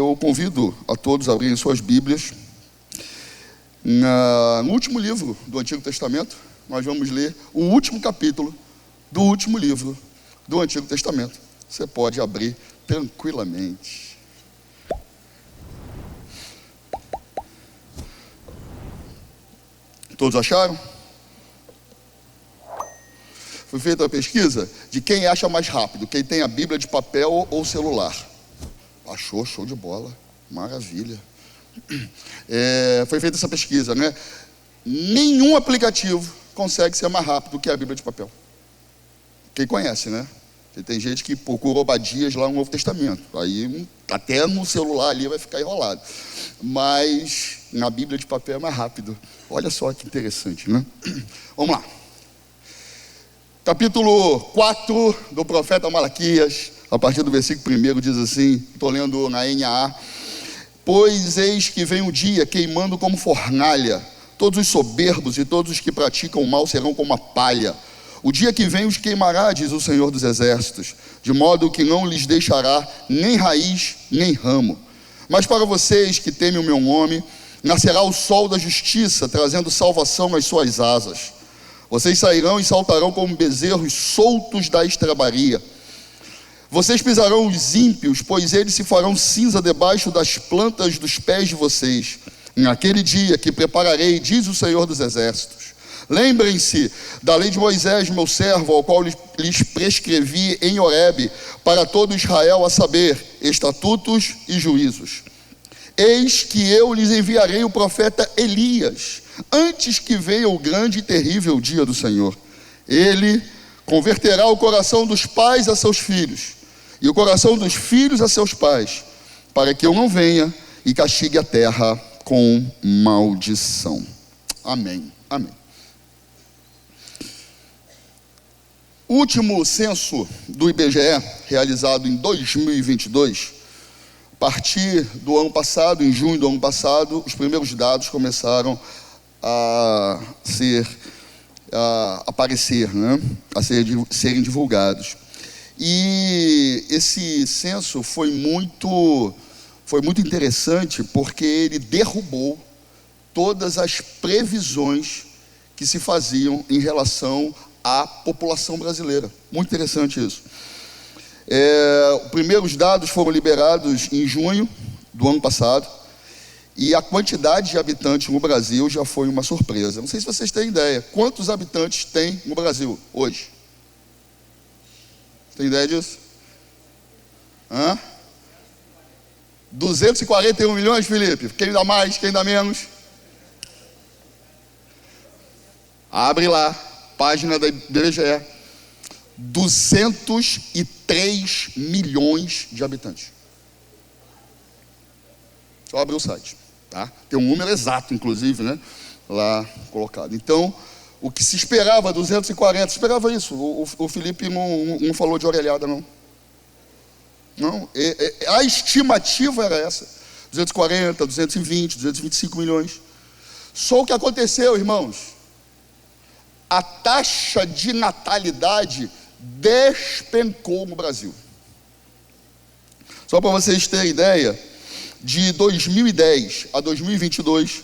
eu convido a todos a abrirem suas Bíblias. No último livro do Antigo Testamento, nós vamos ler o último capítulo do último livro do Antigo Testamento. Você pode abrir tranquilamente. Todos acharam? Foi feita a pesquisa de quem acha mais rápido, quem tem a Bíblia de papel ou celular. Achou, show de bola, maravilha. Foi feita essa pesquisa, né? Nenhum aplicativo consegue ser mais rápido que a Bíblia de papel. Quem conhece, né? Porque tem gente que procura Obadias lá no Novo Testamento. Aí até no celular ali vai ficar enrolado. Mas na Bíblia de papel é mais rápido. Olha só que interessante, né? Vamos lá. Capítulo 4 do profeta Malaquias, a partir do versículo 1, diz assim, estou lendo na NAA: Pois eis que vem um dia queimando como fornalha, todos os soberbos e todos os que praticam o mal serão como a palha. O dia que vem os queimará, diz o Senhor dos Exércitos, de modo que não lhes deixará nem raiz, nem ramo. Mas para vocês que temem o meu nome, nascerá o sol da justiça, trazendo salvação nas suas asas. Vocês sairão e saltarão como bezerros soltos da estrebaria. Vocês pisarão os ímpios, pois eles se farão cinza debaixo das plantas dos pés de vocês. Naquele dia que prepararei, diz o Senhor dos Exércitos. Lembrem-se da lei de Moisés, meu servo, ao qual lhes prescrevi em Horebe, para todo Israel, a saber, estatutos e juízos. Eis que eu lhes enviarei o profeta Elias, antes que venha o grande e terrível dia do Senhor. Ele converterá o coração dos pais a seus filhos, e o coração dos filhos a seus pais, para que eu não venha e castigue a terra com maldição. Amém. Amém. O último censo do IBGE, realizado em 2022, a partir do ano passado, em junho do ano passado, os primeiros dados começaram a aparecer, né? A serem divulgados. E esse censo foi muito interessante, porque ele derrubou todas as previsões que se faziam em relação à população brasileira. Muito interessante isso. Os primeiros dados foram liberados em junho do ano passado, e a quantidade de habitantes no Brasil já foi uma surpresa. Não sei se vocês têm ideia. Quantos habitantes tem no Brasil hoje? Tem ideia disso? 241 milhões, Felipe? Quem dá mais, quem dá menos? Abre lá, página da IBGE. 203 milhões de habitantes. Só abrir o site, tá? Tem um número exato, inclusive, né? Lá colocado. Então, o que se esperava, 240, esperava isso. O Felipe não falou de orelhada, não. Não, a estimativa era essa. 240, 220, 225 milhões. Só o que aconteceu, irmãos, a taxa de natalidade despencou no Brasil. Só para vocês terem ideia, de 2010 a 2022,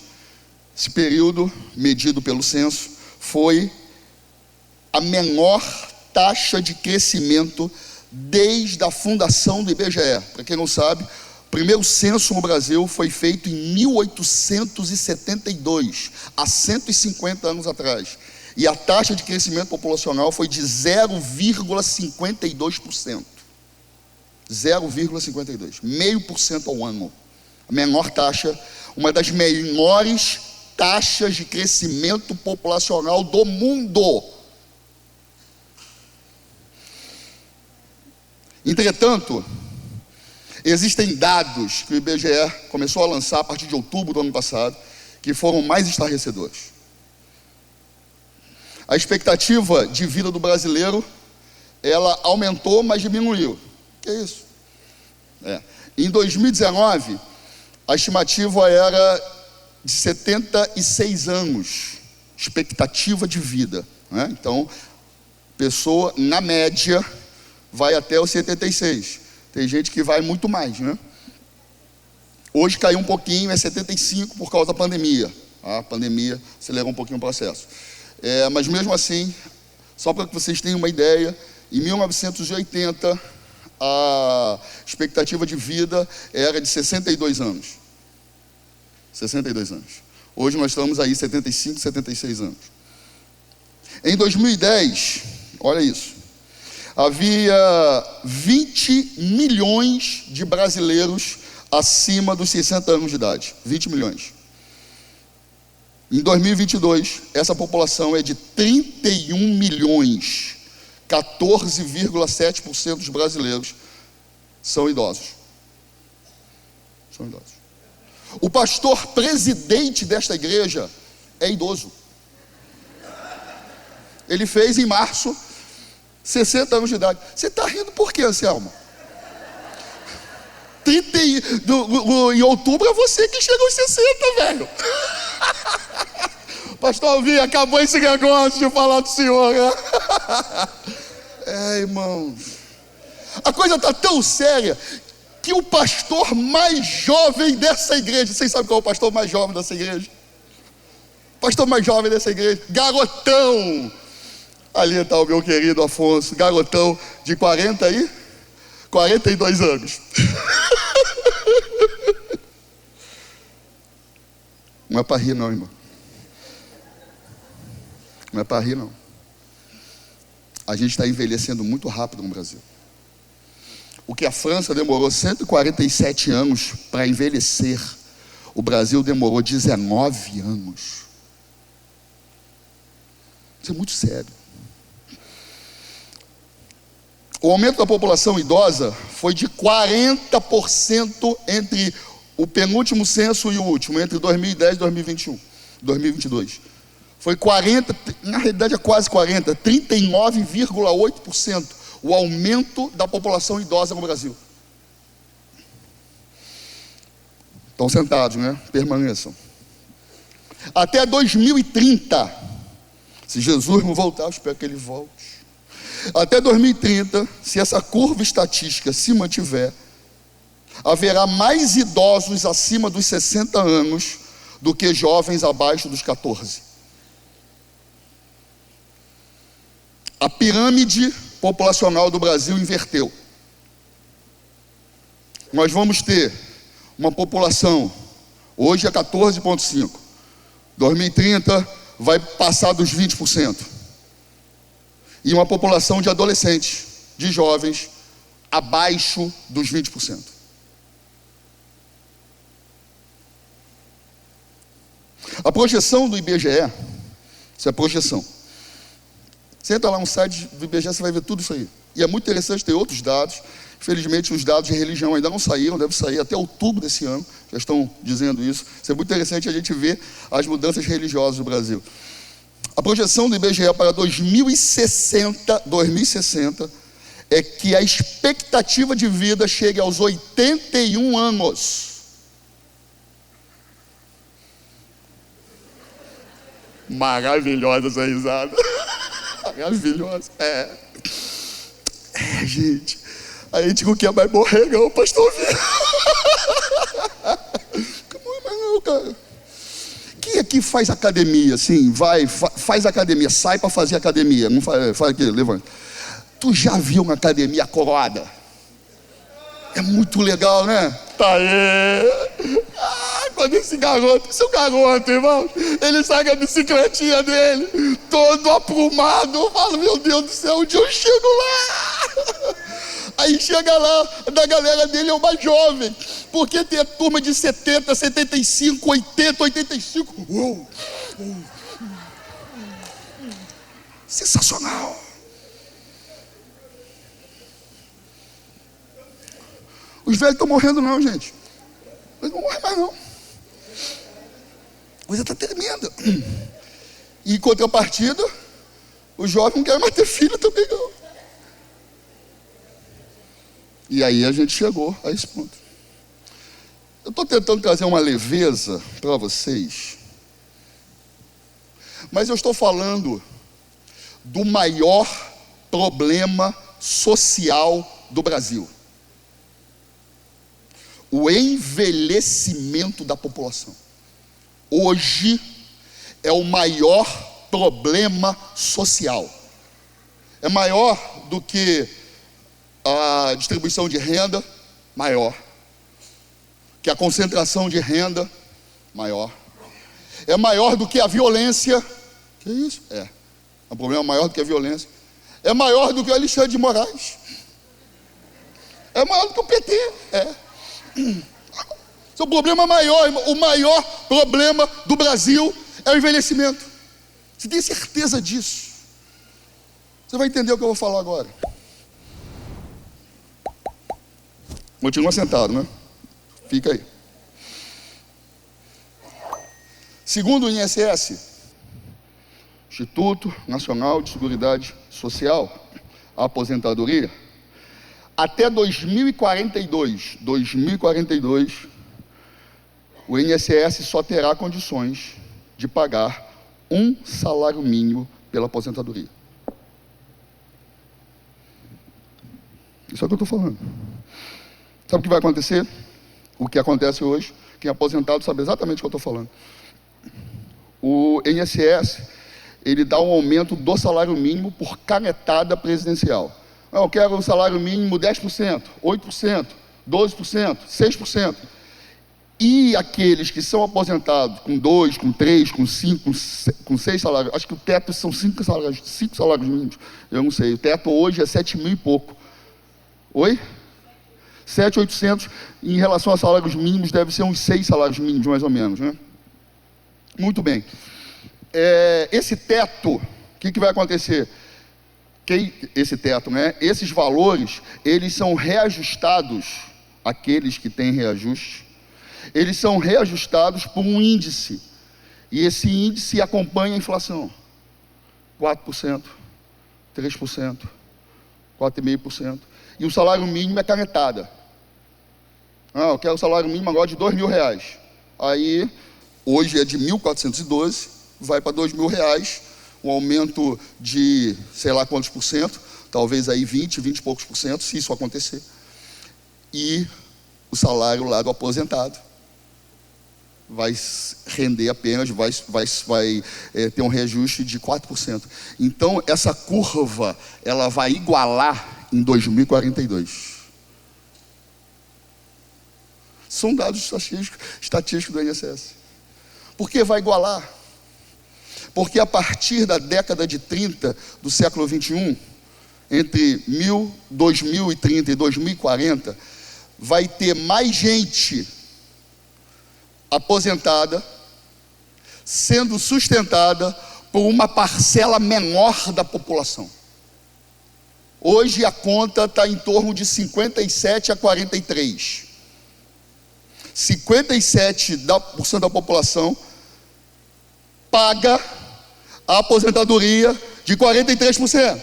esse período medido pelo censo, foi a menor taxa de crescimento desde a fundação do IBGE. Para quem não sabe, o primeiro censo no Brasil foi feito em 1872, há 150 anos atrás. E a taxa de crescimento populacional foi de 0,52%. 0,52%. 0,5% ao ano. A menor taxa, uma das menores taxas de crescimento populacional do mundo. Entretanto, existem dados que o IBGE começou a lançar a partir de outubro do ano passado, que foram mais estarrecedores. A expectativa de vida do brasileiro, ela aumentou, mas diminuiu. Que é isso? Em 2019, a estimativa era de 76 anos, expectativa de vida, né? Então, pessoa, na média, vai até os 76. Tem gente que vai muito mais, né? Hoje caiu um pouquinho, é 75 por causa da pandemia. A pandemia acelerou um pouquinho o processo. Mas mesmo assim, só para que vocês tenham uma ideia, em 1980, a expectativa de vida era de 62 anos. 62 anos. Hoje nós estamos aí 75, 76 anos. Em 2010, olha isso, havia 20 milhões de brasileiros acima dos 60 anos de idade. 20 milhões. Em 2022, essa população é de 31 milhões. 14,7% dos brasileiros são idosos. São idosos. O pastor presidente desta igreja é idoso. Ele fez em março 60 anos de idade. Você está rindo por quê, Anselmo? Em outubro é você que chega aos 60, velho. Pastor Alvim, acabou esse negócio de falar do senhor, né? Irmãos, a coisa está tão séria que o pastor mais jovem dessa igreja, vocês sabem qual é o pastor mais jovem dessa igreja? O pastor mais jovem dessa igreja, garotão. Ali está o meu querido Afonso, garotão de 42 anos. Não é para rir não, irmão. Não é para rir não. A gente está envelhecendo muito rápido no Brasil. O que a França demorou 147 anos para envelhecer, o Brasil demorou 19 anos. Isso é muito sério. O aumento da população idosa foi de 40% entre o penúltimo censo e o último, entre 2010 e 2022. Foi 40, na realidade é quase 40, 39,8% o aumento da população idosa no Brasil. Estão sentados, né? Permaneçam. Até 2030, se Jesus não voltar, eu espero que ele volte. Até 2030, se essa curva estatística se mantiver, haverá mais idosos acima dos 60 anos do que jovens abaixo dos 14. A pirâmide populacional do Brasil inverteu. Nós vamos ter uma população, hoje é 14,5%, 2030 vai passar dos 20%. E uma população de adolescentes, de jovens, abaixo dos 20%. A projeção do IBGE, isso é projeção. Você entra lá no site do IBGE, você vai ver tudo isso aí. E é muito interessante ter outros dados. Infelizmente, os dados de religião ainda não saíram, deve sair até outubro desse ano, já estão dizendo isso. Isso é muito interessante a gente ver as mudanças religiosas no Brasil. A projeção do IBGE para 2060 é que a expectativa de vida chegue aos 81 anos. Maravilhosa essa risada. Maravilhosa. Gente, a gente não quer mais morrer não, pastor. Mas não, cara. Quem aqui faz academia, assim, faz academia, sai para fazer academia, não faz aqui, levanta. Tu já viu uma academia coroada? É muito legal, né? Tá aí. Quando esse seu garoto, irmão, ele sai com a bicicletinha dele, todo aprumado, eu falo, meu Deus do céu, onde eu chego lá? Aí chega lá, da galera dele é o mais jovem, porque tem a turma de 70, 75, 80, 85. Uou. Sensacional. Os velhos estão morrendo não, gente. Eles não morrem mais não. A coisa está tremenda. E em contrapartida, os jovens não querem mais ter filho também não. E aí a gente chegou a esse ponto. Eu estou tentando trazer uma leveza para vocês, mas eu estou falando do maior problema social do Brasil. o envelhecimento da população. Hoje é o maior problema social. É maior do que a distribuição de renda, maior. Que a concentração de renda, maior. É maior do que a violência. Que isso? É um problema maior do que a violência. É maior do que o Alexandre de Moraes. É maior do que o PT. Esse é o problema maior. O maior problema do Brasil é o envelhecimento. Você tem certeza disso? Você vai entender o que eu vou falar agora. Continua sentado, né? Fica aí. Segundo o INSS, Instituto Nacional de Seguridade Social, a aposentadoria, até 2042, o INSS só terá condições de pagar um salário mínimo pela aposentadoria. Isso é o que eu estou falando. Sabe o que vai acontecer? O que acontece hoje, quem é aposentado sabe exatamente o que eu estou falando. O INSS, ele dá um aumento do salário mínimo por canetada presidencial. Eu quero um salário mínimo 10%, 8%, 12%, 6%. E aqueles que são aposentados com 2, com 3, com 5, com 6 salários, acho que o teto são 5 salários mínimos, eu não sei, o teto hoje é 7 mil e pouco. Oi? 7.800, em relação a salários mínimos, deve ser uns 6 salários mínimos, mais ou menos, né? Muito bem. Esse teto, o que vai acontecer? Esse teto, né? Esses valores, eles são reajustados, aqueles que têm reajuste, eles são reajustados por um índice, e esse índice acompanha a inflação. 4%, 3%, 4,5%. E o salário mínimo é canetada. Eu quero o salário mínimo agora de R$2.000. Aí, hoje é de 1.412, vai para R$2.000, um aumento de sei lá quantos por cento, talvez aí 20 e poucos por cento, se isso acontecer. E o salário lá do aposentado vai render apenas, vai ter um reajuste de 4%. Então, essa curva, ela vai igualar em 2042. São dados estatísticos do INSS. Por que vai igualar? Porque a partir da década de 30 do século 21, entre 2030 e 2040, vai ter mais gente aposentada sendo sustentada por uma parcela menor da população. Hoje a conta está em torno de 57 a 43. 57% da população paga a aposentadoria de 43%.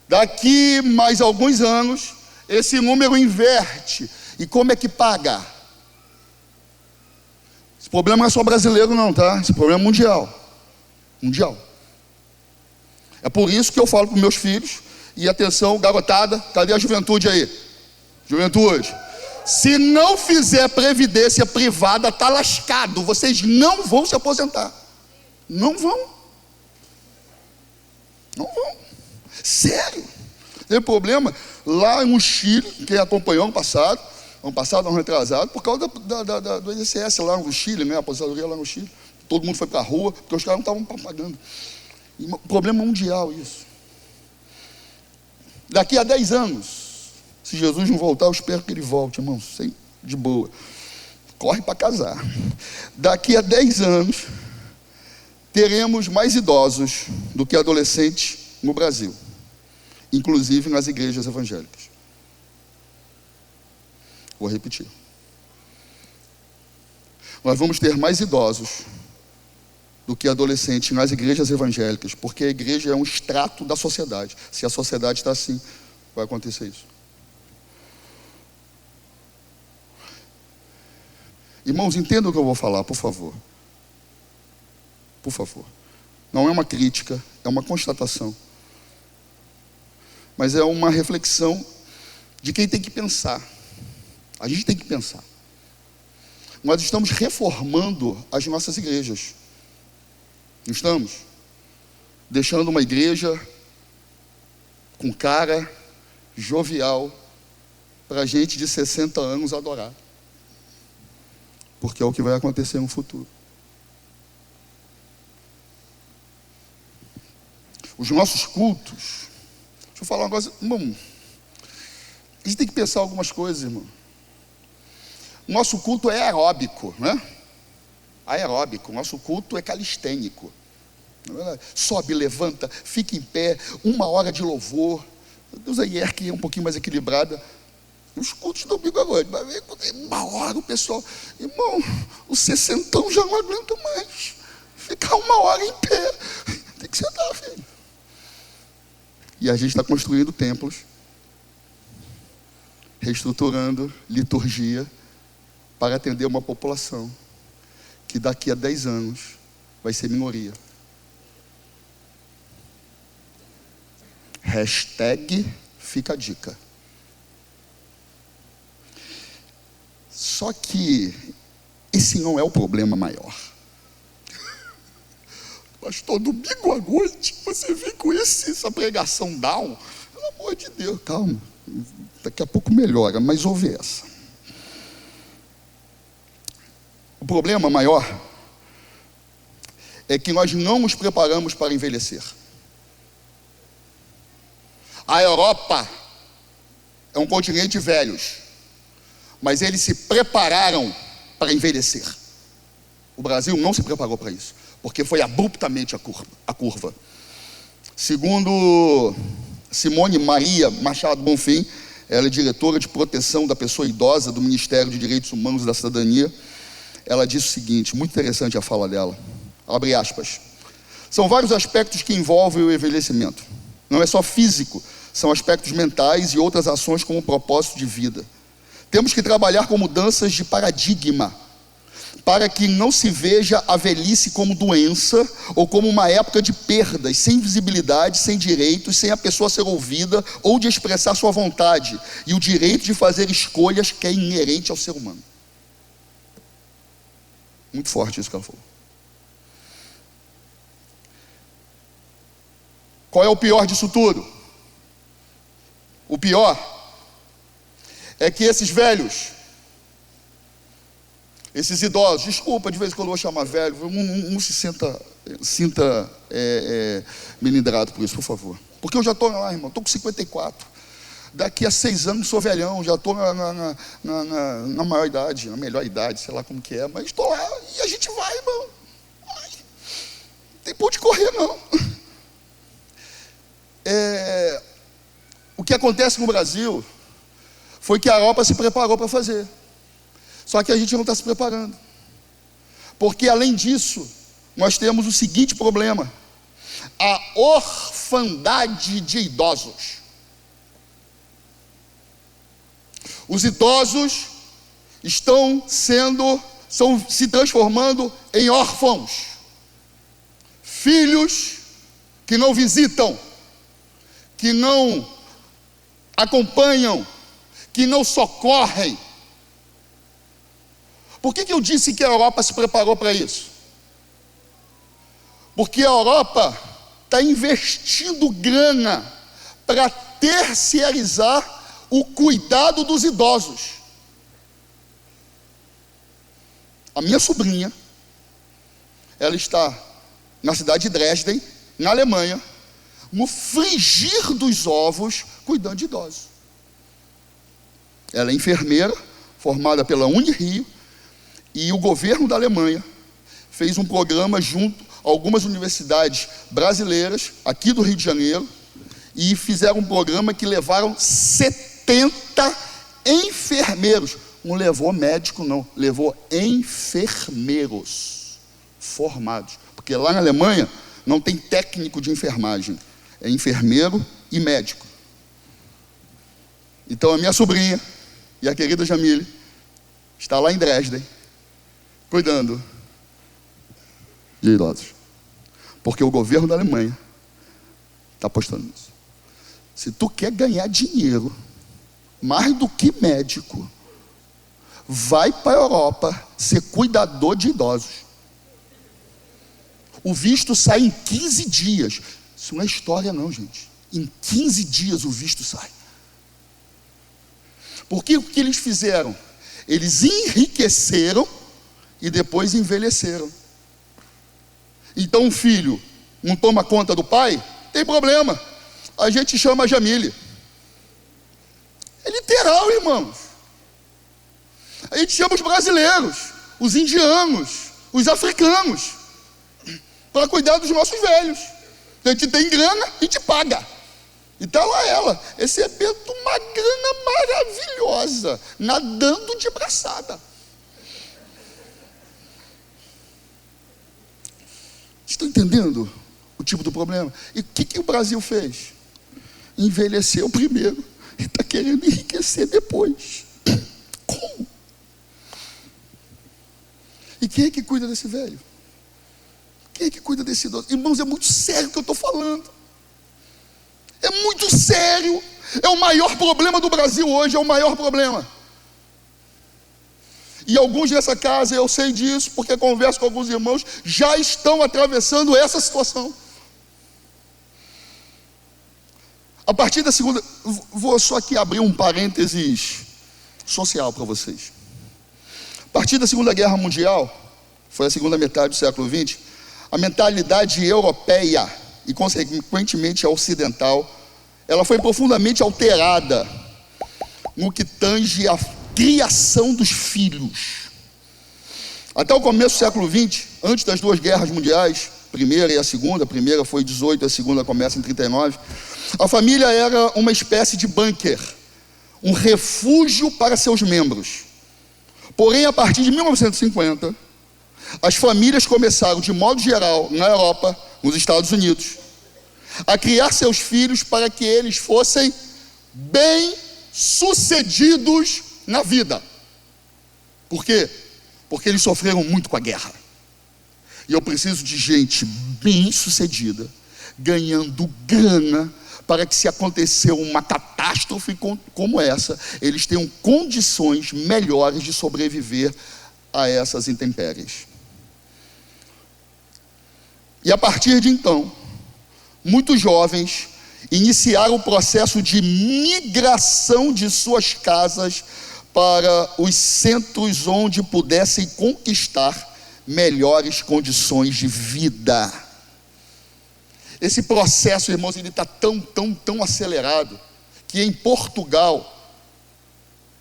Daqui mais alguns anos, esse número inverte. E como é que paga? Esse problema não é só brasileiro não, tá? Esse problema é mundial. Mundial. É por isso que eu falo para os meus filhos, e atenção, garotada, cadê a juventude aí? Juventude. Se não fizer previdência privada, está lascado. Vocês não vão se aposentar. Não vão. Não vão. Sério. Teve problema lá no Chile, quem acompanhou ano passado, ano retrasado, por causa do INSS lá no Chile, né? A aposentadoria lá no Chile. Todo mundo foi para a rua, porque os caras não estavam pagando. Problema mundial isso. Daqui a 10 anos, se Jesus não voltar, eu espero que ele volte, irmão, de boa. Corre para casar. Daqui a 10 anos, teremos mais idosos do que adolescentes no Brasil, inclusive nas igrejas evangélicas. Vou repetir. Nós vamos ter mais idosos do que adolescentes nas igrejas evangélicas, porque a igreja é um extrato da sociedade. Se a sociedade está assim, vai acontecer isso. Irmãos, entendam o que eu vou falar, por favor. Por favor. Não é uma crítica, é uma constatação. Mas é uma reflexão de quem tem que pensar. A gente tem que pensar. Nós estamos reformando as nossas igrejas. Não estamos? Deixando uma igreja com cara jovial para gente de 60 anos adorar. Porque é o que vai acontecer no futuro. Os nossos cultos, deixa eu falar uma coisa, irmão, a gente tem que pensar algumas coisas, irmão. Nosso culto é aeróbico, né? Aeróbico, nosso culto é calistênico. Sobe, levanta, fica em pé, 1 hora de louvor. Deus, a hierarquia é um pouquinho mais equilibrada. Os cultos do domingo agora, 1 hora o pessoal, irmão, os 60 já não aguentam mais. Ficar 1 hora em pé, tem que sentar, filho. E a gente está construindo templos, reestruturando liturgia, para atender uma população que daqui a 10 anos vai ser minoria. Hashtag fica a dica. Só que esse não é o problema maior. Pastor, domingo à noite, você vem com essa pregação down. Pelo amor de Deus, calma. Daqui a pouco melhora, mas ouve essa. O problema maior é que nós não nos preparamos para envelhecer. A Europa é um continente de velhos, mas eles se prepararam para envelhecer. O Brasil não se preparou para isso, porque foi abruptamente a curva. Segundo Simone Maria Machado Bonfim, ela é diretora de proteção da pessoa idosa do Ministério de Direitos Humanos e da Cidadania. Ela disse o seguinte, muito interessante a fala dela, abre aspas: são vários aspectos que envolvem o envelhecimento. Não é só físico, são aspectos mentais e outras ações como propósito de vida. Temos que trabalhar com mudanças de paradigma, para que não se veja a velhice como doença ou como uma época de perdas, sem visibilidade, sem direitos, sem a pessoa ser ouvida ou de expressar sua vontade e o direito de fazer escolhas que é inerente ao ser humano. Muito forte isso que ela falou. Qual é o pior disso tudo? O pior é que esses velhos, esses idosos, desculpa, de vez em quando eu vou chamar velho, não se sinta melindrado por isso, por favor. Porque eu já estou lá, irmão, estou com 54. Daqui a 6 anos sou velhão, já estou na maior idade, na melhor idade, sei lá como que é, mas estou lá e a gente vai, irmão. Ai, não tem por onde correr, não. O que acontece no Brasil foi que a Europa se preparou para fazer. Só que a gente não está se preparando. Porque além disso, nós temos o seguinte problema: a orfandade de idosos. Os idosos estão se transformando em órfãos. Filhos que não visitam, que não acompanham, que não socorrem. Por que eu disse que a Europa se preparou para isso? Porque a Europa está investindo grana para terceirizar o cuidado dos idosos. A minha sobrinha, ela está na cidade de Dresden, na Alemanha, no frigir dos ovos, cuidando de idosos. Ela é enfermeira, formada pela Unirio, e o governo da Alemanha fez um programa junto a algumas universidades brasileiras, aqui do Rio de Janeiro, e fizeram um programa que levaram 70 enfermeiros. Não levou médico, não, levou enfermeiros formados. Porque lá na Alemanha não tem técnico de enfermagem, é enfermeiro e médico. Então a minha sobrinha e a querida Jamile está lá em Dresden, cuidando de idosos. Porque o governo da Alemanha está apostando nisso. Se tu quer ganhar dinheiro, mais do que médico, vai para a Europa ser cuidador de idosos. O visto sai em 15 dias. Isso não é história não, gente. Em 15 dias o visto sai. Porque o que eles fizeram? Eles enriqueceram e depois envelheceram. Então o filho não toma conta do pai? Tem problema. A gente chama a Jamile. É literal, irmãos. A gente chama os brasileiros, os indianos, os africanos, para cuidar dos nossos velhos. A gente tem grana, a gente paga. E está lá ela, recebendo uma grana maravilhosa, nadando de braçada. Estão entendendo o tipo do problema? E o que o Brasil fez? Envelheceu primeiro e está querendo enriquecer depois. Como? E quem é que cuida desse velho? Quem é que cuida desse idoso? Irmãos, é muito sério o que eu estou falando. É muito sério. É o maior problema do Brasil hoje, é o maior problema. E alguns nessa casa, eu sei disso, porque converso com alguns irmãos, já estão atravessando essa situação. A partir da segunda, vou só aqui abrir um parênteses social para vocês. A partir da Segunda Guerra Mundial, foi a segunda metade do século XX, a mentalidade europeia e consequentemente a ocidental, ela foi profundamente alterada no que tange a criação dos filhos. Até o começo do século XX, antes das duas guerras mundiais, primeira e a segunda, a primeira foi em 18, a segunda começa em 39, a família era uma espécie de bunker, um refúgio para seus membros. Porém, a partir de 1950, as famílias começaram, de modo geral, na Europa, nos Estados Unidos, a criar seus filhos para que eles fossem bem-sucedidos na vida. Por quê? Porque eles sofreram muito com a guerra. E eu preciso de gente bem-sucedida, ganhando grana, para que, se acontecer uma catástrofe como essa, eles tenham condições melhores de sobreviver a essas intempéries. E a partir de então, muitos jovens iniciaram o processo de migração de suas casas para os centros onde pudessem conquistar melhores condições de vida. Esse processo, irmãos, ele está tão acelerado, que em Portugal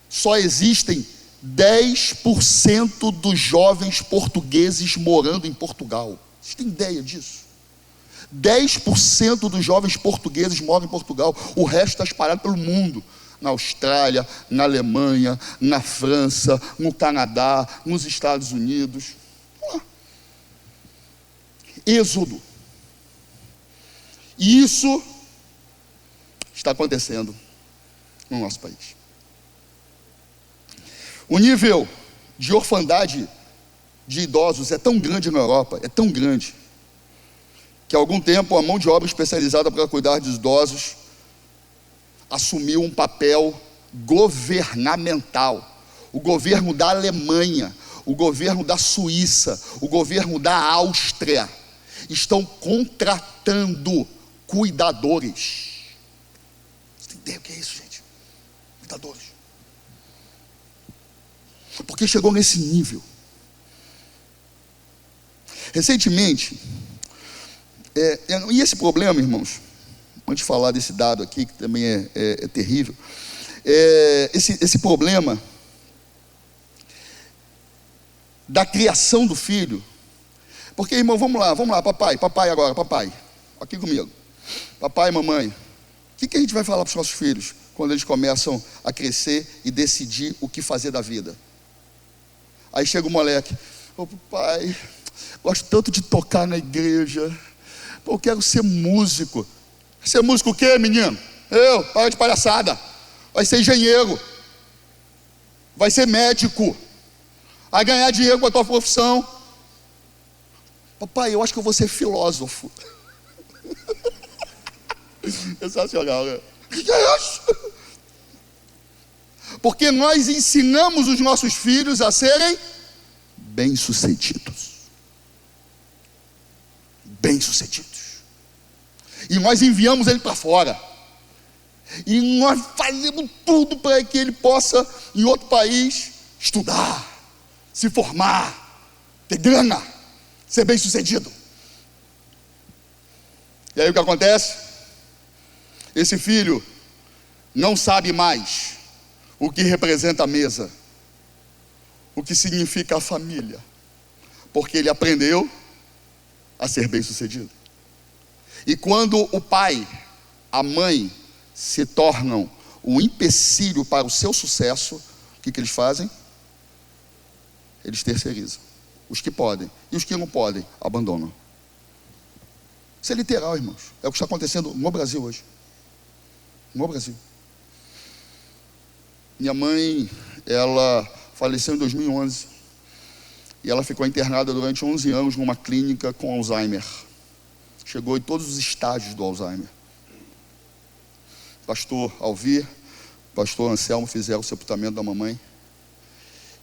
só existem 10% dos jovens portugueses morando em Portugal. Vocês têm ideia disso? 10% dos jovens portugueses moram em Portugal. O resto está espalhado pelo mundo. Na Austrália, na Alemanha, na França, no Canadá, nos Estados Unidos. Vamos lá. Êxodo. E isso está acontecendo no nosso país. O nível de orfandade de idosos é tão grande na Europa, é tão grande, que há algum tempo a mão de obra especializada para cuidar dos idosos assumiu um papel governamental. O governo da Alemanha, o governo da Suíça, o governo da Áustria estão contratando cuidadores. Você tem ideia o que é isso, gente? Cuidadores. Porque chegou nesse nível. Recentemente, e esse problema, irmãos, antes de falar desse dado aqui, que também é terrível, esse problema da criação do filho, porque, irmão, vamos lá, papai agora, papai, aqui comigo, papai e mamãe, o que a gente vai falar para os nossos filhos, quando eles começam a crescer e decidir o que fazer da vida? Aí chega o moleque, papai, gosto tanto de tocar na igreja, eu quero ser músico. Ser músico o quê, menino? Para de palhaçada. Vai ser engenheiro, vai ser médico, vai ganhar dinheiro com a tua profissão. Papai, eu acho que eu vou ser filósofo. Sensacional, né? O que é isso? Porque nós ensinamos os nossos filhos a serem bem-sucedidos. Bem-sucedidos. E nós enviamos ele para fora. E nós fazemos tudo para que ele possa, em outro país, estudar, se formar, ter grana, ser bem-sucedido. E aí o que acontece? Esse filho não sabe mais o que representa a mesa, o que significa a família, porque ele aprendeu a ser bem-sucedido. E quando o pai, a mãe se tornam um empecilho para o seu sucesso, o que eles fazem? Eles terceirizam. Os que podem e os que não podem abandonam. Isso é literal, irmãos. É o que está acontecendo no Brasil hoje. No Brasil. Minha mãe, ela faleceu em 2011 e ela ficou internada durante 11 anos numa clínica com Alzheimer. Chegou em todos os estágios do Alzheimer. Pastor Alvir, pastor Anselmo fizeram o sepultamento da mamãe.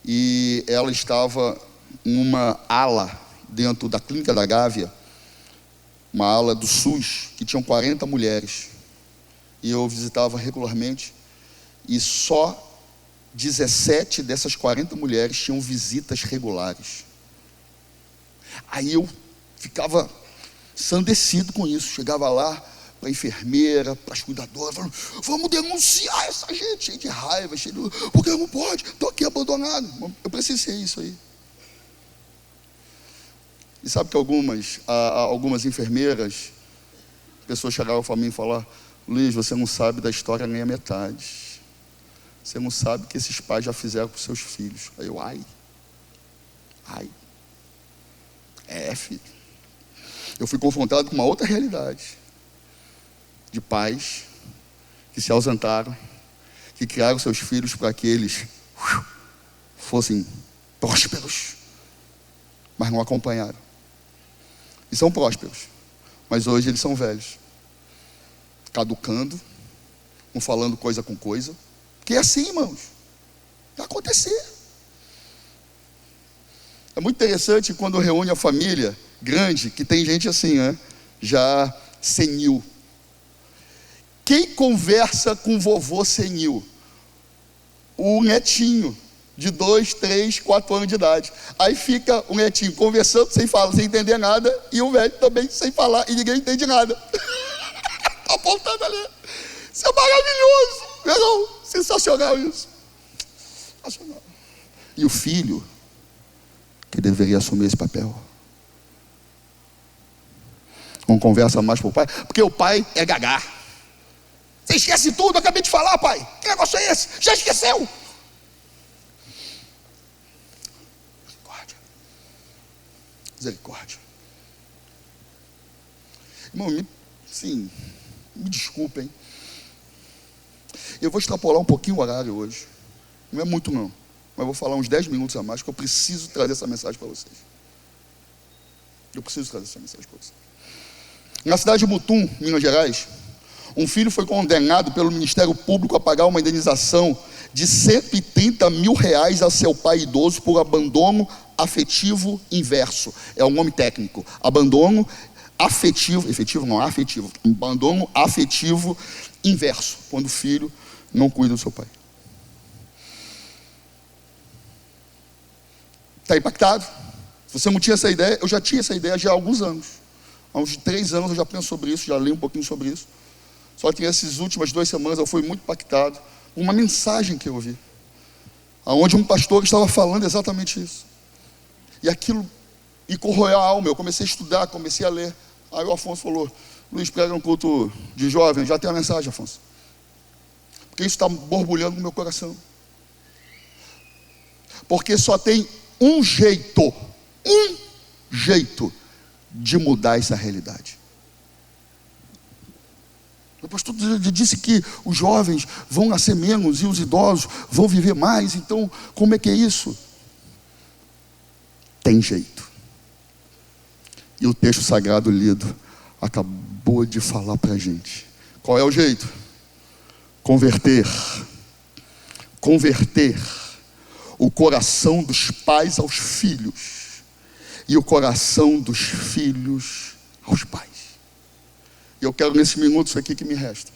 E ela estava em uma ala dentro da clínica da Gávea, uma ala do SUS, que tinham 40 mulheres. E eu visitava regularmente, e só 17 dessas 40 mulheres tinham visitas regulares. Aí eu ficava ensandecido com isso. Chegava lá para a enfermeira, para as cuidadoras, falando: vamos denunciar essa gente, cheio de raiva, cheio de... porque não pode, estou aqui abandonado. Eu preciso ser isso aí. E sabe que algumas enfermeiras, pessoas chegavam para mim e falaram: Luiz, você não sabe da história nem a metade. Você não sabe o que esses pais já fizeram com seus filhos. Aí eu, ai. Filho. Eu fui confrontado com uma outra realidade. De pais que se ausentaram, que criaram seus filhos para que eles fossem prósperos, mas não acompanharam. E são prósperos, mas hoje eles são velhos, caducando, não falando coisa com coisa. Porque é assim, irmãos, vai acontecer. É muito interessante quando reúne a família grande, que tem gente assim, né? Já senil. Quem conversa com o vovô senil? O netinho, de 2, 3, 4 anos de idade. Aí fica o netinho conversando, sem falar, sem entender nada, e o velho também sem falar, e ninguém entende nada. Está apontando ali. Isso é maravilhoso. Não, sensacional isso. Sensacional. E o filho, que deveria assumir esse papel, não conversa mais com o pai, porque o pai é gagá. Você esquece tudo, eu acabei de falar, pai. Que negócio é esse? Já esqueceu? Misericórdia. Misericórdia. Irmão, me desculpem. Eu vou extrapolar um pouquinho o horário hoje. Não é muito não, mas vou falar uns 10 minutos a mais, porque eu preciso trazer essa mensagem para vocês. Eu preciso trazer essa mensagem para vocês. Na cidade de Mutum, Minas Gerais, um filho foi condenado pelo Ministério Público a pagar uma indenização de R$130 mil a seu pai idoso por abandono afetivo inverso. É o nome técnico. Abandono afetivo, abandono afetivo inverso, quando o filho não cuida do seu pai. Está impactado? Se você não tinha essa ideia, eu já tinha essa ideia já há alguns anos. Há uns 3 anos eu já penso sobre isso, já li um pouquinho sobre isso. Só que nessas últimas 2 semanas eu fui muito impactado com uma mensagem que eu ouvi, aonde um pastor estava falando exatamente isso. E aquilo me corroeu a alma. Eu comecei a estudar, comecei a ler. Aí o Afonso falou: Luiz, prega um culto de jovem. Já tem a mensagem, Afonso. Porque isso está borbulhando no meu coração. Porque só tem um jeito de mudar essa realidade. O pastor disse que os jovens vão nascer menos e os idosos vão viver mais. Então, como é que é isso? Tem jeito. E o texto sagrado lido acabou de falar para a gente. Qual é o jeito? Converter converter o coração dos pais aos filhos e o coração dos filhos aos pais. E eu quero, nesse minuto aqui que me resta,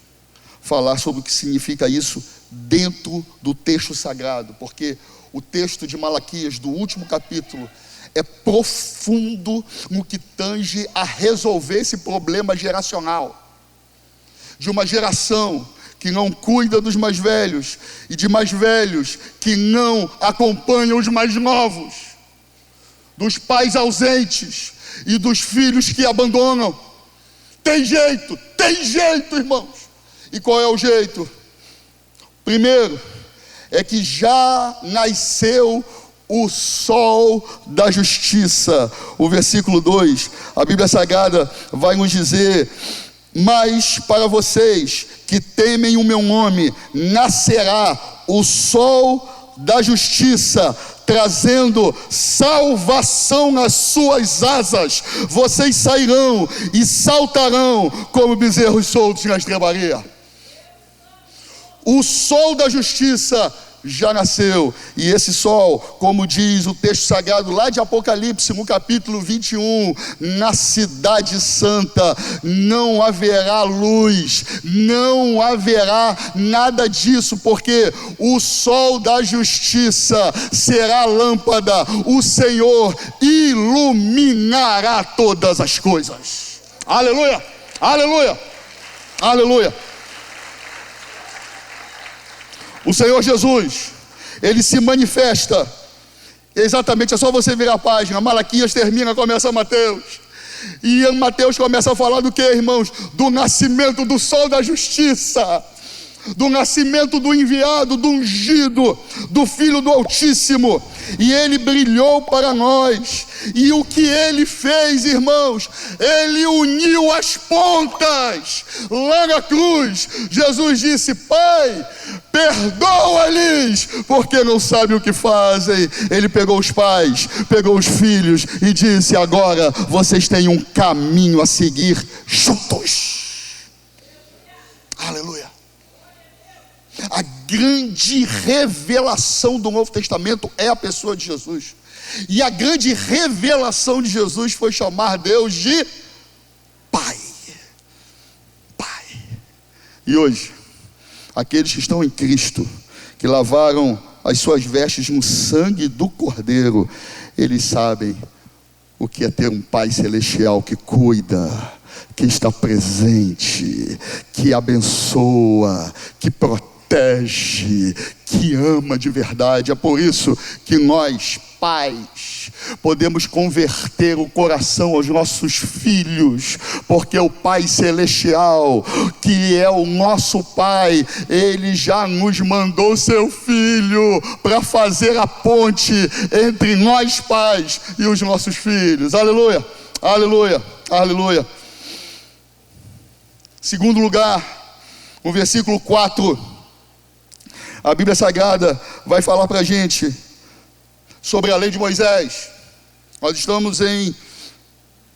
falar sobre o que significa isso dentro do texto sagrado, porque o texto de Malaquias, do último capítulo, é profundo no que tange a resolver esse problema geracional, de uma geração que não cuida dos mais velhos, e de mais velhos que não acompanham os mais novos, dos pais ausentes e dos filhos que abandonam. Tem jeito, irmãos. E qual é o jeito? Primeiro, é que já nasceu o sol da justiça. O versículo 2, a Bíblia Sagrada vai nos dizer: mas para vocês que temem o meu nome, nascerá o sol da justiça, trazendo salvação nas suas asas. Vocês sairão e saltarão como bezerros soltos na estrebaria. O sol da justiça já nasceu, e esse sol, como diz o texto sagrado lá de Apocalipse, no capítulo 21, na cidade santa não haverá luz, não haverá nada disso, porque o sol da justiça será a lâmpada, o Senhor iluminará todas as coisas. Aleluia, aleluia, aleluia. O Senhor Jesus, Ele se manifesta, exatamente, é só você virar a página, Malaquias termina, começa Mateus, e Mateus começa a falar do que, irmãos? Do nascimento do sol da justiça, do nascimento do enviado, do ungido, do Filho do Altíssimo, e Ele brilhou para nós, e o que Ele fez, irmãos? Ele uniu as pontas, lá na cruz. Jesus disse: Pai, perdoa-lhes, porque não sabem o que fazem. Ele pegou os pais, pegou os filhos e disse: agora vocês têm um caminho a seguir juntos. Aleluia. A grande revelação do Novo Testamento é a pessoa de Jesus. E a grande revelação de Jesus foi chamar Deus de Pai. Pai. E hoje, aqueles que estão em Cristo, que lavaram as suas vestes no sangue do Cordeiro, eles sabem o que é ter um Pai celestial que cuida, que está presente, que abençoa, que protege, que ama de verdade. É por isso que nós, pais, podemos converter o coração aos nossos filhos, porque o Pai Celestial, que é o nosso Pai, Ele já nos mandou seu Filho para fazer a ponte entre nós pais e os nossos filhos. Aleluia, aleluia, aleluia. Segundo lugar, no versículo 4, a Bíblia Sagrada vai falar para a gente sobre a lei de Moisés. Nós estamos em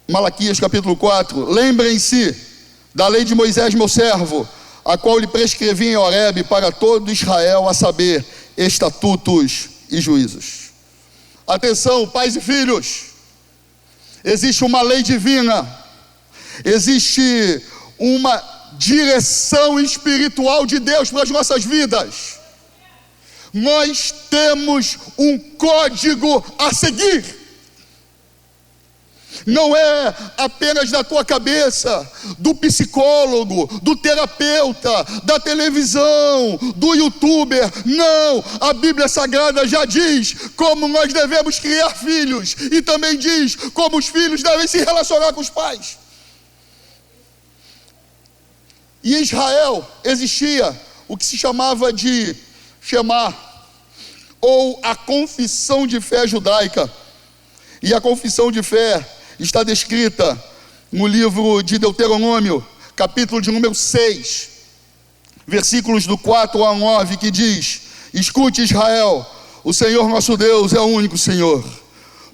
Malaquias capítulo 4. Lembrem-se da lei de Moisés, meu servo, a qual lhe prescrevi em Horebe para todo Israel, a saber, estatutos e juízos. Atenção, pais e filhos, existe uma lei divina, existe uma direção espiritual de Deus para as nossas vidas. Nós temos um código a seguir. Não é apenas da tua cabeça, do psicólogo, do terapeuta, da televisão, do youtuber. Não, a Bíblia Sagrada já diz como nós devemos criar filhos, e também diz como os filhos devem se relacionar com os pais. E em Israel existia o que se chamava de Shema, ou a confissão de fé judaica. E a confissão de fé está descrita no livro de Deuteronômio, capítulo de número 6, versículos do 4 ao 9, que diz: escute, Israel, o Senhor nosso Deus é o único Senhor.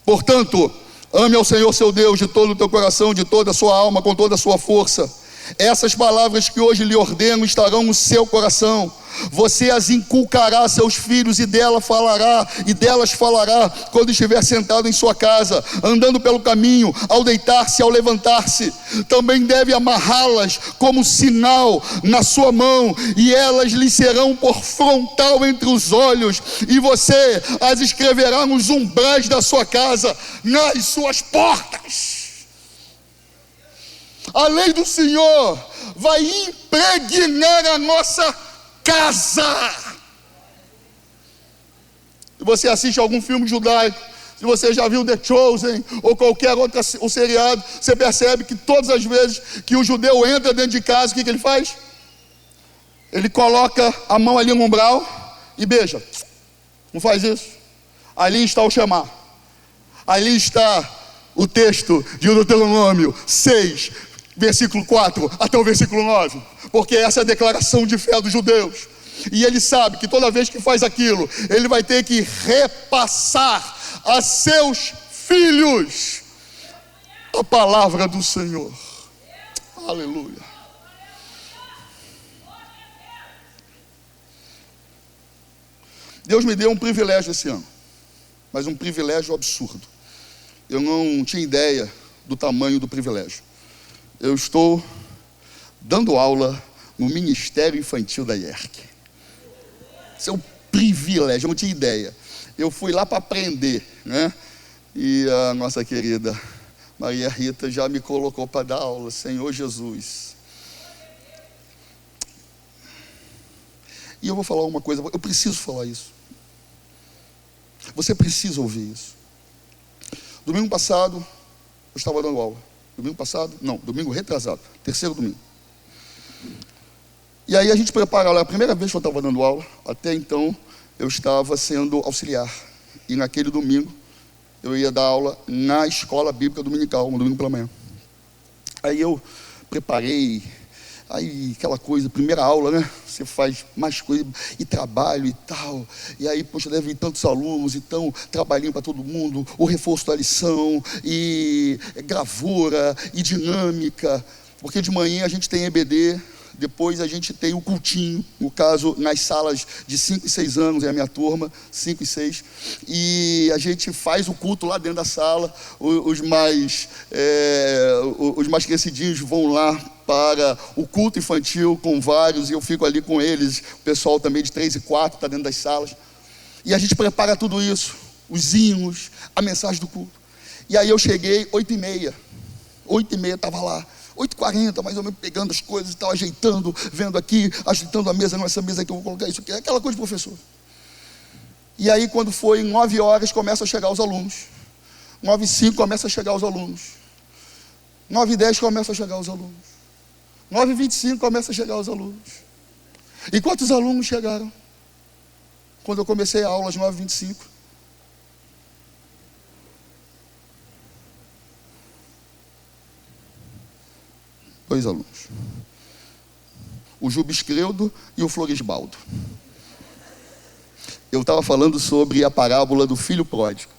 Portanto, ame ao Senhor seu Deus de todo o teu coração, de toda a sua alma, com toda a sua força. Essas palavras que hoje lhe ordeno estarão no seu coração. Você as inculcará a seus filhos, e delas falará quando estiver sentado em sua casa, andando pelo caminho, ao deitar-se, ao levantar-se. Também deve amarrá-las como sinal na sua mão, e elas lhe serão por frontal entre os olhos, e você as escreverá nos umbrais da sua casa, nas suas portas. A lei do Senhor vai impregnar a nossa casa. Se você assiste algum filme judaico, se você já viu The Chosen ou qualquer outro seriado, você percebe que todas as vezes que o judeu entra dentro de casa, o que ele faz? Ele coloca a mão ali no umbral e beija. Não faz isso? Ali está o Shema. Ali está o texto de Deuteronômio 6, versículo 4 até o versículo 9, porque essa é a declaração de fé dos judeus, e ele sabe que toda vez que faz aquilo, ele vai ter que repassar a seus filhos a palavra do Senhor. Aleluia. Deus me deu um privilégio esse ano, mas um privilégio absurdo. Eu não tinha ideia do tamanho do privilégio. Eu estou dando aula no Ministério Infantil da IERC. Isso é um privilégio, eu não tinha ideia. Eu fui lá para aprender, né? E a nossa querida Maria Rita já me colocou para dar aula. Senhor Jesus. E eu vou falar uma coisa, eu preciso falar isso. Você precisa ouvir isso. Domingo passado, eu estava dando aula. Domingo retrasado, terceiro domingo. E aí a gente prepara lá, a primeira vez que eu estava dando aula, até então eu estava sendo auxiliar. E naquele domingo eu ia dar aula na escola bíblica dominical, no domingo pela manhã. Aí eu preparei, aí aquela coisa, primeira aula, né? Você faz mais coisa, e trabalho e tal. E aí, poxa, deve ir tantos alunos, então, trabalhinho para todo mundo, o reforço da lição, e gravura, e dinâmica. Porque de manhã a gente tem EBD, depois a gente tem o cultinho, no caso, nas salas de 5 e 6 anos, é a minha turma, 5 e 6. E a gente faz o culto lá dentro da sala, os mais crescidinhos vão lá para o culto infantil com vários, e eu fico ali com eles, o pessoal também de 3 e 4 está dentro das salas, e a gente prepara tudo isso, os hinos, a mensagem do culto. E aí eu cheguei 8h30, estava lá, 8h40, mais ou menos, pegando as coisas e tal, ajeitando, vendo aqui, ajeitando a mesa, não, essa mesa aqui eu vou colocar isso aqui, aquela coisa de professor. E aí quando foi 9 horas, começa a chegar os alunos, 9h05 começa a chegar os alunos, 9h10 começa a chegar os alunos, 9h25 começa a chegar os alunos. E quantos alunos chegaram? Quando eu comecei a aula às 9h25? Dois alunos. O Jubescreudo e o Florisbaldo. Eu estava falando sobre a parábola do filho pródigo.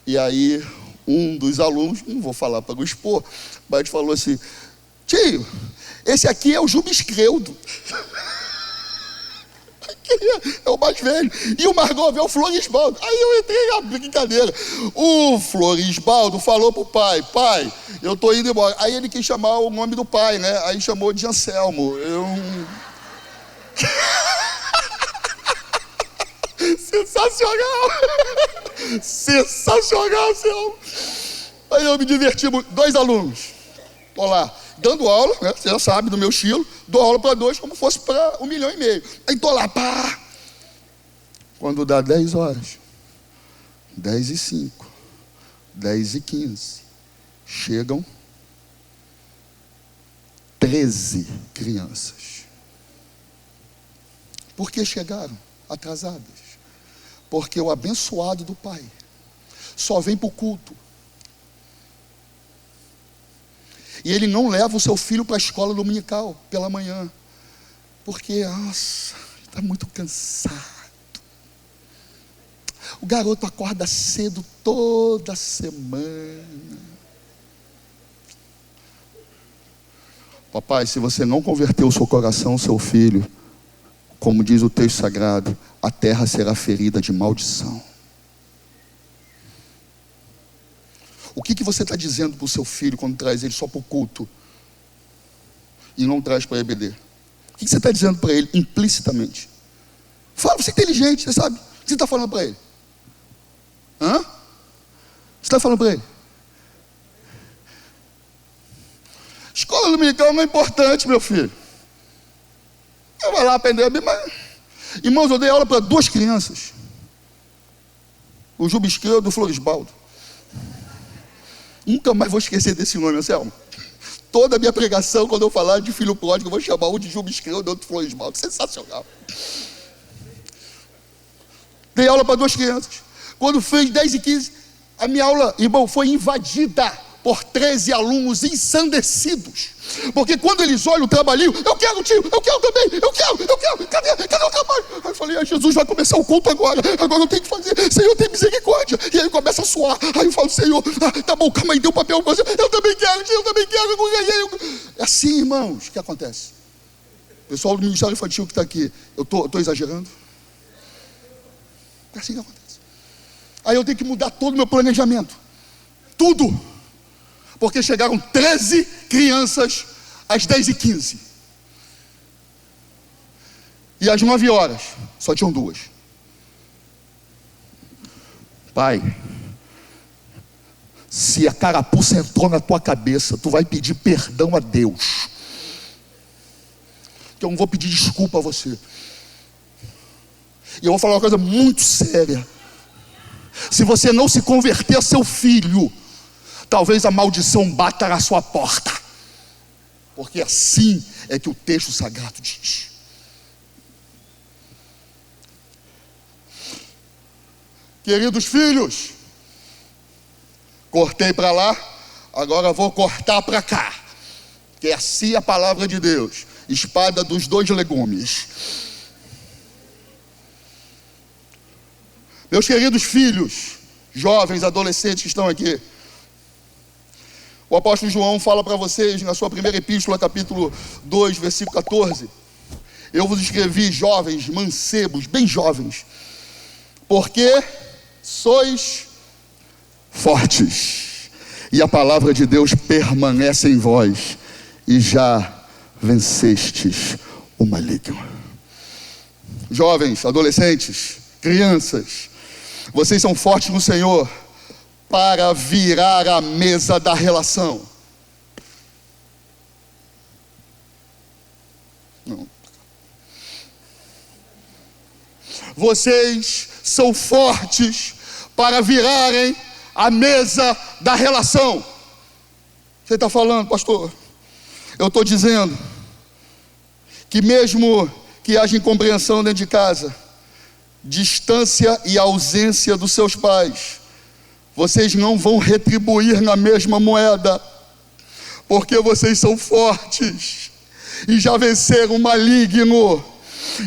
E aí, um dos alunos, não vou falar para o expor, mas falou assim: tio, esse aqui é o Jubescreudo. É o mais velho. E o mais novo é o Florisbaldo. Aí eu entrei na brincadeira. O Florisbaldo falou pro pai: pai, eu tô indo embora. Aí ele quis chamar o nome do pai, né? Aí chamou de Anselmo. Sensacional! Sensacional, Anselmo! Aí eu me diverti muito. 2 alunos. Tô lá, dando aula, né? Você já sabe do meu estilo. Dou aula para 2 como fosse para 1,5 milhão. Aí tô lá, pá! Quando dá 10 horas, 10h05, 10h15, chegam 13 crianças. Por que chegaram atrasadas? Porque o abençoado do pai só vem para o culto. E ele não leva o seu filho para a escola dominical pela manhã. Porque, nossa, ele está muito cansado. O garoto acorda cedo toda semana. Papai, se você não converter o seu coração, o seu filho, como diz o texto sagrado, a terra será ferida de maldição. O que você está dizendo para o seu filho quando traz ele só para o culto e não traz para EBD? O que você está dizendo para ele implicitamente? Fala, você é inteligente, você sabe. O que você está falando para ele? Hã? Você está falando para ele? Escola dominical não é importante, meu filho. Eu vou lá aprender a Bíblia, mas... Irmãos, eu dei aula para 2 crianças. O Jubisqueu do Florisbaldo. Nunca mais vou esquecer desse nome, Anselmo. Toda a minha pregação, quando eu falar de filho pródigo, eu vou chamar um de Jubisqueu e outro de Florisbaldo. Sensacional. Dei aula para 2 crianças. Quando fez 10 e 15, a minha aula, irmão, foi invadida por 13 alunos ensandecidos. Porque quando eles olham o trabalhinho, eu quero, tio, eu quero também, eu quero, cadê o trabalho? Aí eu falei, Jesus, vai começar o culto agora eu tenho que fazer, Senhor, tem misericórdia. E aí começa a suar, aí eu falo, Senhor, tá bom, calma aí, deu papel pra você, eu também quero, tio, eu também quero, eu ganhei. É assim, irmãos, que acontece. O pessoal do Ministério Infantil que está aqui, eu tô exagerando? É assim que acontece. Aí eu tenho que mudar todo o meu planejamento, tudo, porque chegaram 13 crianças às 10h15. E às 9 horas, só tinham 2. Pai, se a carapuça entrou na tua cabeça, tu vai pedir perdão a Deus. Que eu não vou pedir desculpa a você. E eu vou falar uma coisa muito séria. Se você não se converter a seu filho, talvez a maldição bata na sua porta. Porque assim é que o texto sagrado diz. Queridos filhos, cortei para lá, agora vou cortar para cá. Que é assim a palavra de Deus. Espada dos 2 legumes. Meus queridos filhos, jovens, adolescentes que estão aqui, o apóstolo João fala para vocês na sua primeira epístola, capítulo 2, versículo 14. Eu vos escrevi, jovens, mancebos, bem jovens, porque sois fortes, e a palavra de Deus permanece em vós, e já vencestes o maligno. Jovens, adolescentes, crianças, vocês são fortes no Senhor para virar a mesa da relação. Não. Vocês são fortes para virarem a mesa da relação. Você está falando, pastor? Eu estou dizendo que mesmo que haja incompreensão dentro de casa, distância e ausência dos seus pais, vocês não vão retribuir na mesma moeda, porque vocês são fortes e já venceram o maligno,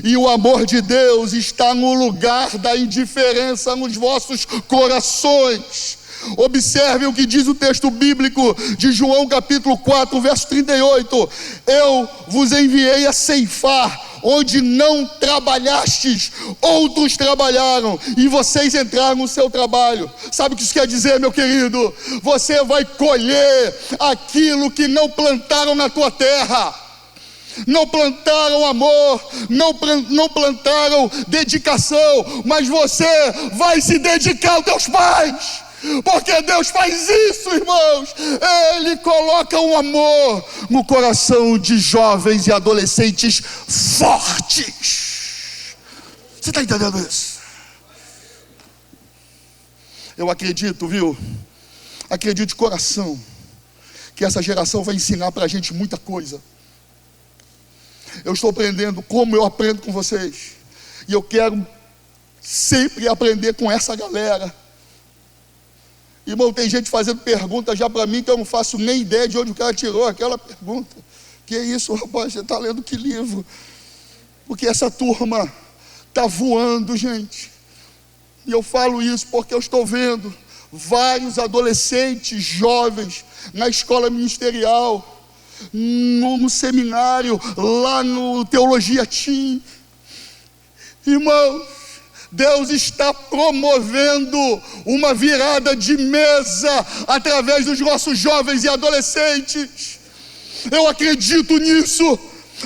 e o amor de Deus está no lugar da indiferença nos vossos corações. Observe o que diz o texto bíblico de João capítulo 4, verso 38. Eu vos enviei a ceifar onde não trabalhastes, outros trabalharam, e vocês entraram no seu trabalho. Sabe o que isso quer dizer, meu querido? Você vai colher aquilo que não plantaram na tua terra. Não plantaram amor, não plantaram dedicação, mas você vai se dedicar aos teus pais. Porque Deus faz isso, irmãos. Ele coloca um amor no coração de jovens e adolescentes fortes. Você está entendendo isso? Eu acredito, viu? Acredito de coração que essa geração vai ensinar para a gente muita coisa. Eu estou aprendendo como eu aprendo com vocês, e eu quero sempre aprender com essa galera. Irmão, tem gente fazendo perguntas já para mim que eu não faço nem ideia de onde o cara tirou aquela pergunta. Que isso, rapaz, você está lendo que livro? Porque essa turma está voando, gente. E eu falo isso porque eu estou vendo vários adolescentes jovens na escola ministerial no seminário, lá no Teologia Team. Irmãos, Deus está promovendo uma virada de mesa através dos nossos jovens e adolescentes. Eu acredito nisso.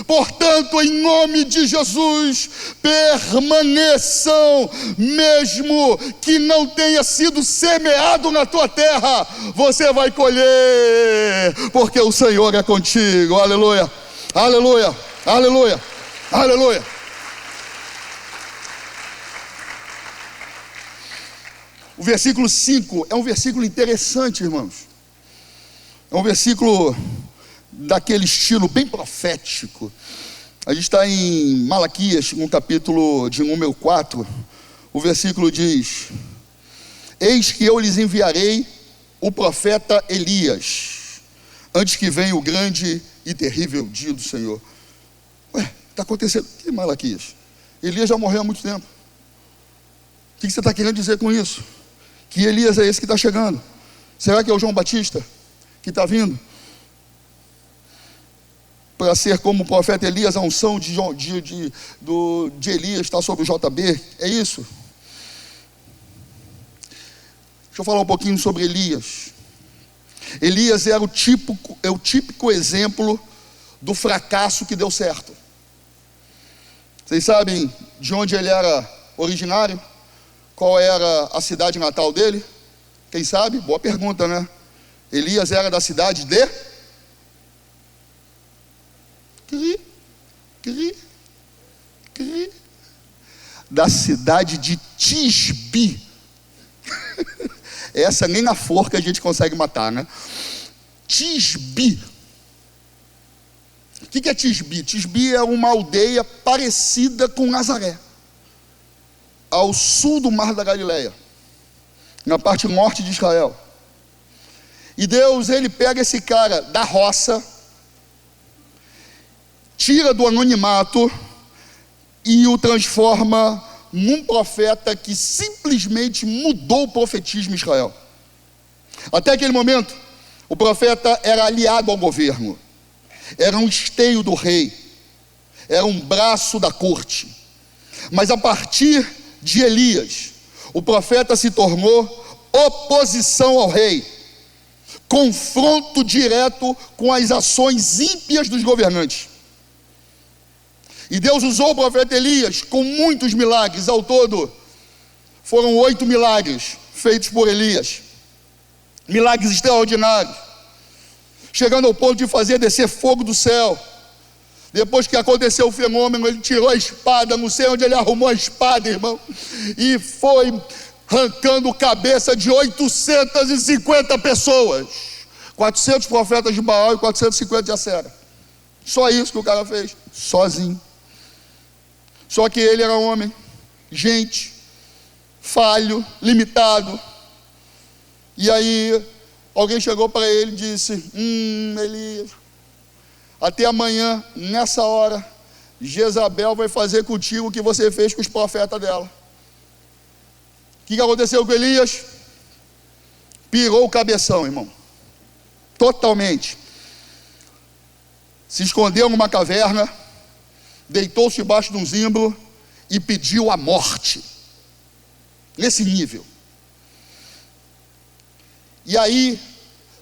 Portanto, em nome de Jesus, permaneçam, mesmo que não tenha sido semeado na tua terra, você vai colher, porque o Senhor é contigo. Aleluia, aleluia, aleluia, aleluia. O versículo 5 é um versículo interessante, irmãos. É um versículo daquele estilo bem profético. A gente está em Malaquias, no capítulo de número 4. O versículo diz: eis que eu lhes enviarei o profeta Elias, antes que venha o grande e terrível dia do Senhor. Ué, está acontecendo o que, Malaquias? Elias já morreu há muito tempo. O que você está querendo dizer com isso? Que Elias é esse que está chegando? Será que é o João Batista que está vindo para ser como o profeta Elias? A unção de Elias está sobre o JB, é isso? Deixa eu falar um pouquinho sobre Elias. Elias era o típico exemplo do fracasso que deu certo. Vocês sabem de onde ele era originário? Qual era a cidade natal dele? Quem sabe? Boa pergunta, né? Elias era da cidade de da cidade de Tisbi. Essa nem na forca a gente consegue matar, né? Tisbi. O que é Tisbi? Tisbi é uma aldeia parecida com Nazaré, ao sul do Mar da Galileia, na parte norte de Israel. E Deus, ele pega esse cara da roça, tira do anonimato e o transforma num profeta que simplesmente mudou o profetismo em Israel. Até aquele momento, o profeta era aliado ao governo, era um esteio do rei, era um braço da corte. Mas a partir de Elias, o profeta se tornou oposição ao rei, confronto direto com as ações ímpias dos governantes. E Deus usou o profeta Elias com muitos milagres. Ao todo, foram 8 milagres feitos por Elias. Milagres extraordinários, chegando ao ponto de fazer descer fogo do céu. Depois que aconteceu o fenômeno, ele tirou a espada, não sei onde ele arrumou a espada, irmão, e foi arrancando cabeça de 850 pessoas. 400 profetas de Baal e 450 de Acera. Só isso que o cara fez, sozinho. Só que ele era homem, gente, falho, limitado. E aí, alguém chegou para ele e disse: Elias, até amanhã, nessa hora, Jezabel vai fazer contigo o que você fez com os profetas dela. O que aconteceu com Elias? Pirou o cabeção, irmão. Totalmente. Se escondeu numa caverna, deitou-se debaixo de um zimbro e pediu a morte. Nesse nível. E aí,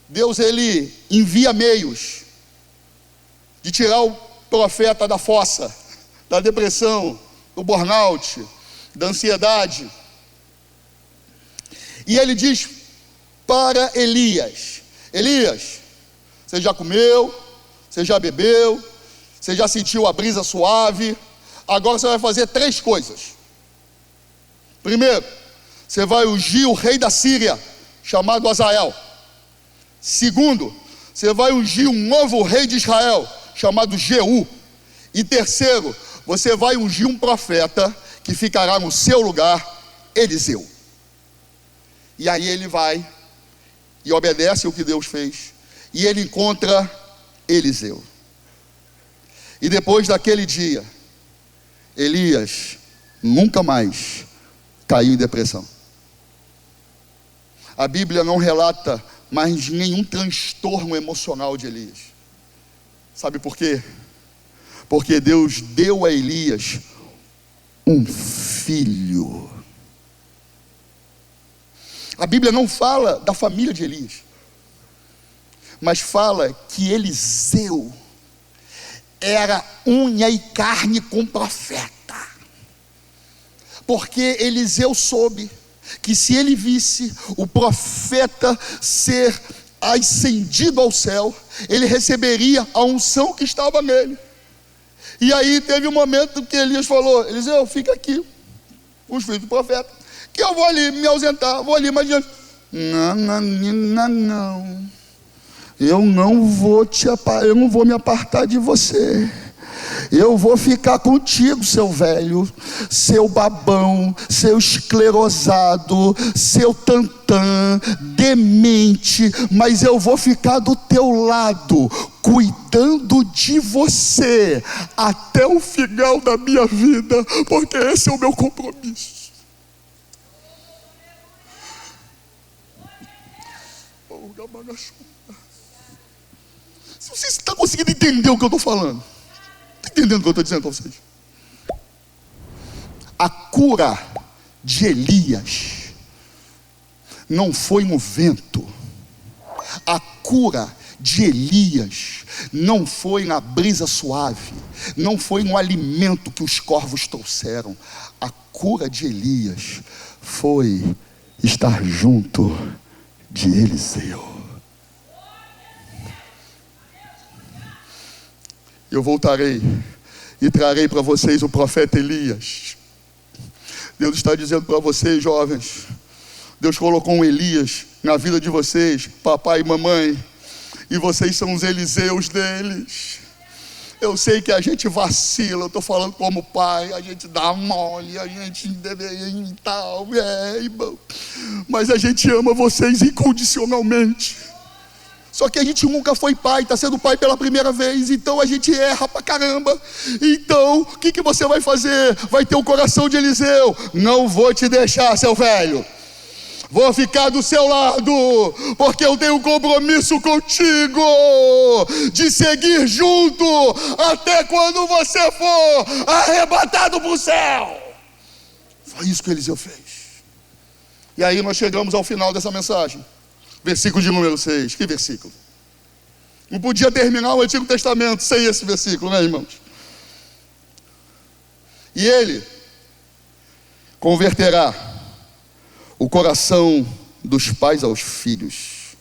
Deus, ele envia meios de tirar o profeta da fossa, da depressão, do burnout, da ansiedade. E ele diz para Elias: Elias, você já comeu, você já bebeu, você já sentiu a brisa suave, agora você vai fazer 3 coisas. Primeiro, você vai ungir o rei da Síria, chamado Azael. Segundo, você vai ungir um novo rei de Israel, chamado Jeú. E terceiro, você vai ungir um profeta que ficará no seu lugar, Eliseu. E aí ele vai e obedece o que Deus fez, e ele encontra Eliseu. E depois daquele dia, Elias nunca mais caiu em depressão. A Bíblia não relata mais nenhum transtorno emocional de Elias. Sabe por quê? Porque Deus deu a Elias um filho. A Bíblia não fala da família de Elias, mas fala que Eliseu era unha e carne com o profeta. Porque Eliseu soube que se ele visse o profeta ser ascendido ao céu, ele receberia a unção que estava nele. E aí teve um momento que Elias falou: Eliseu, fica aqui, os filhos do profeta, que eu vou ali me ausentar, vou ali mais adiante. Não. Eu não vou me apartar de você. Eu vou ficar contigo, seu velho, seu babão, seu esclerosado, seu tantã, demente, mas eu vou ficar do teu lado, cuidando de você até o final da minha vida, porque esse é o meu compromisso. Se você está conseguindo entender o que eu estou falando, está entendendo o que eu estou dizendo para vocês? A cura de Elias não foi no vento. A cura de Elias não foi na brisa suave, não foi no alimento que os corvos trouxeram. A cura de Elias foi estar junto de Eliseu. Eu voltarei e trarei para vocês o profeta Elias. Deus está dizendo para vocês, jovens, Deus colocou um Elias na vida de vocês, papai e mamãe, e vocês são os Eliseus deles. Eu sei que a gente vacila, eu estou falando como pai, a gente dá mole, a gente deveria e tal, irmão, mas a gente ama vocês incondicionalmente. Só que a gente nunca foi pai, está sendo pai pela primeira vez, então a gente erra pra caramba. Então, o que você vai fazer? Vai ter o coração de Eliseu. Não vou te deixar, seu velho. Vou ficar do seu lado, porque eu tenho um compromisso contigo, de seguir junto, até quando você for arrebatado para o céu. Foi isso que Eliseu fez. E aí nós chegamos ao final dessa mensagem. Versículo de número 6, que versículo? Não podia terminar o Antigo Testamento sem esse versículo, né, irmãos? E ele converterá o coração dos pais aos filhos,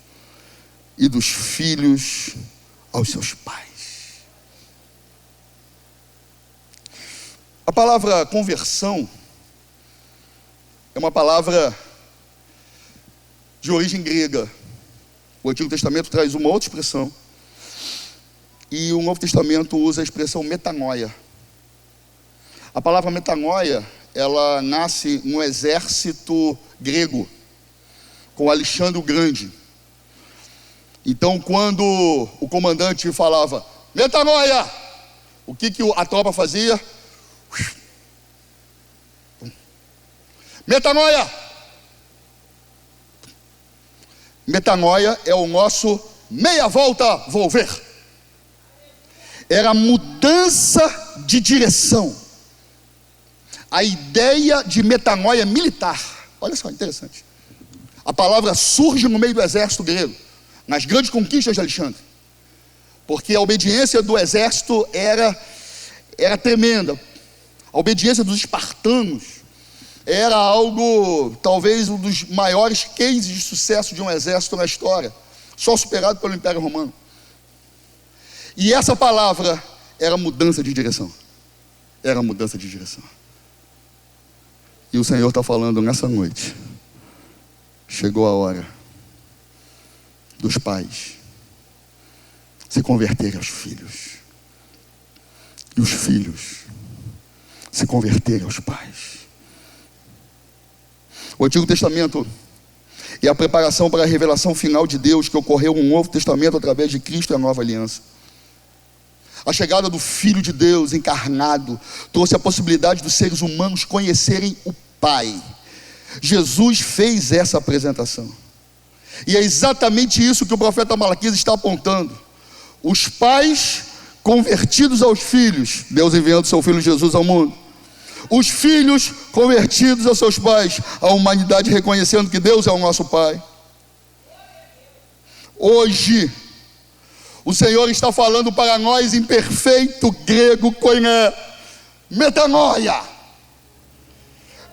e dos filhos aos seus pais. A palavra conversão é uma palavra de origem grega. O Antigo Testamento traz uma outra expressão, e o Novo Testamento usa a expressão metanoia. A palavra metanoia, ela nasce no exército grego, com Alexandre o Grande. Então, quando o comandante falava metanoia, o que a tropa fazia? Metanoia. Metanoia é o nosso meia volta, vou ver. Era mudança de direção. A ideia de metanoia militar. Olha só, interessante. A palavra surge no meio do exército grego, nas grandes conquistas de Alexandre. Porque a obediência do exército era tremenda. A obediência dos espartanos era algo, talvez um dos maiores cases de sucesso de um exército na história, só superado pelo Império Romano. E essa palavra era mudança de direção. Era mudança de direção. E o Senhor está falando nessa noite, chegou a hora dos pais se converterem aos filhos, e os filhos se converterem aos pais. O Antigo Testamento é a preparação para a revelação final de Deus que ocorreu no Novo Testamento através de Cristo e a Nova Aliança. A chegada do Filho de Deus encarnado trouxe a possibilidade dos seres humanos conhecerem o Pai. Jesus fez essa apresentação. E é exatamente isso que o profeta Malaquias está apontando. Os pais convertidos aos filhos, Deus enviando seu Filho Jesus ao mundo. Os filhos convertidos aos seus pais, a humanidade reconhecendo que Deus é o nosso Pai. Hoje, o Senhor está falando para nós em perfeito grego koiné: metanoia.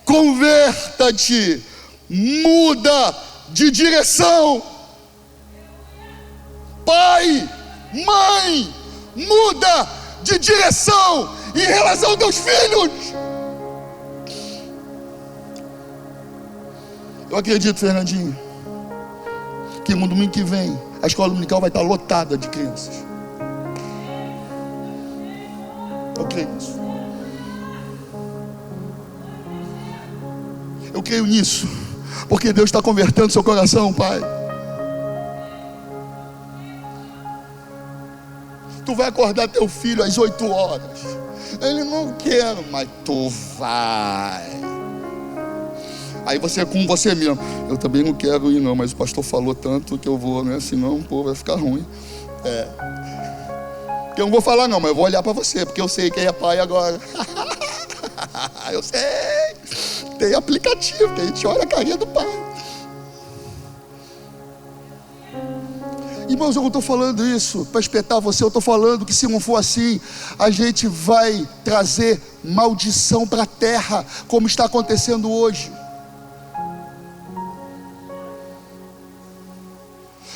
Converta-te, muda de direção. Pai, mãe, muda de direção em relação aos teus filhos. Eu acredito, Fernandinho, que no domingo que vem a escola dominical vai estar lotada de crianças. Eu creio nisso. Eu creio nisso, porque Deus está convertendo seu coração, Pai. Tu vai acordar teu filho às 8 horas. Ele não quer, mas tu vai. Aí você com você mesmo: eu também não quero ir não, mas o pastor falou tanto que eu vou, né? Senão, pô, vai ficar ruim. Porque eu não vou falar não, mas eu vou olhar para você, porque eu sei quem é pai agora. Eu sei. Tem aplicativo que a gente olha a carinha do pai. Irmãos, eu não estou falando isso para espetar você. Eu estou falando que se não for assim, a gente vai trazer maldição para a terra, como está acontecendo hoje.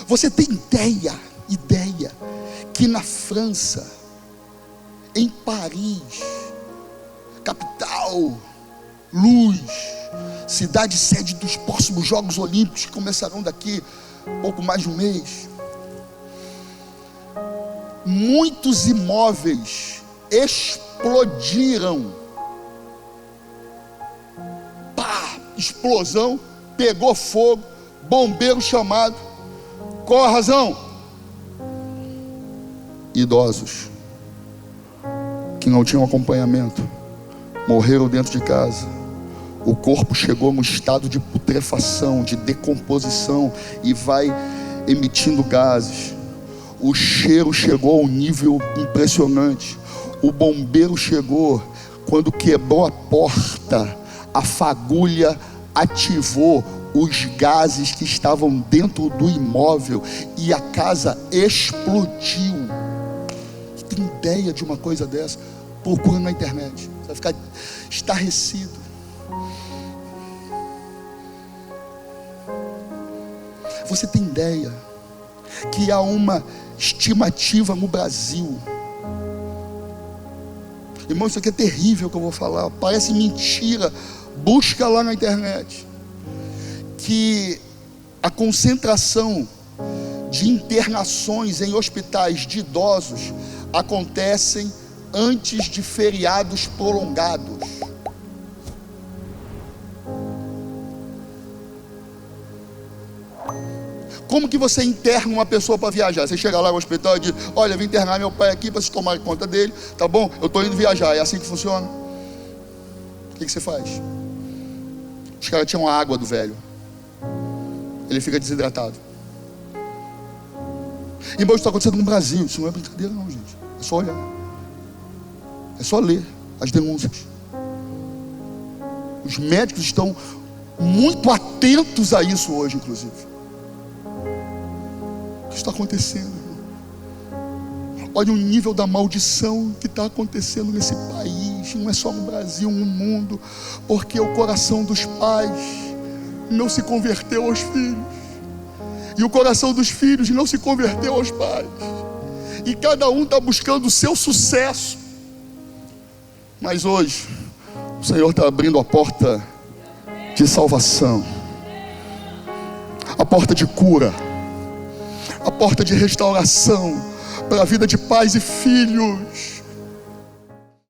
Você tem ideia que na França, em Paris, capital, luz, cidade sede dos próximos Jogos Olímpicos, que começarão daqui pouco mais de um mês, muitos imóveis explodiram. Pá, explosão, pegou fogo, bombeiro chamado. Qual a razão? Idosos que não tinham acompanhamento morreram dentro de casa. O corpo chegou no estado de putrefação, de decomposição, e vai emitindo gases. O cheiro chegou a um nível impressionante. O bombeiro chegou, quando quebrou a porta, a fagulha ativou os gases que estavam dentro do imóvel e a casa explodiu. Você tem ideia de uma coisa dessa? Procura na internet, você vai ficar estarrecido. Você tem ideia que há uma estimativa no Brasil? Irmão, isso aqui é terrível que eu vou falar, parece mentira, busca lá na internet, que a concentração de internações em hospitais de idosos acontecem antes de feriados prolongados. Como que você interna uma pessoa para viajar? Você chega lá no hospital e diz: olha, vim internar meu pai aqui para se tomar conta dele, tá bom? Eu estou indo viajar. É assim que funciona? O que você faz? Os caras tinham a água do velho, ele fica desidratado. Irmão, isso está acontecendo no Brasil. Isso não é brincadeira não, gente. É só olhar, é só ler as denúncias. Os médicos estão muito atentos a isso hoje, inclusive. O que está acontecendo? Olha o nível da maldição que está acontecendo nesse país. Não é só no Brasil, no mundo. Porque o coração dos pais não se converteu aos filhos, e o coração dos filhos não se converteu aos pais, e cada um está buscando o seu sucesso. Mas hoje o Senhor está abrindo a porta de salvação, a porta de cura, a porta de restauração para a vida de pais e filhos.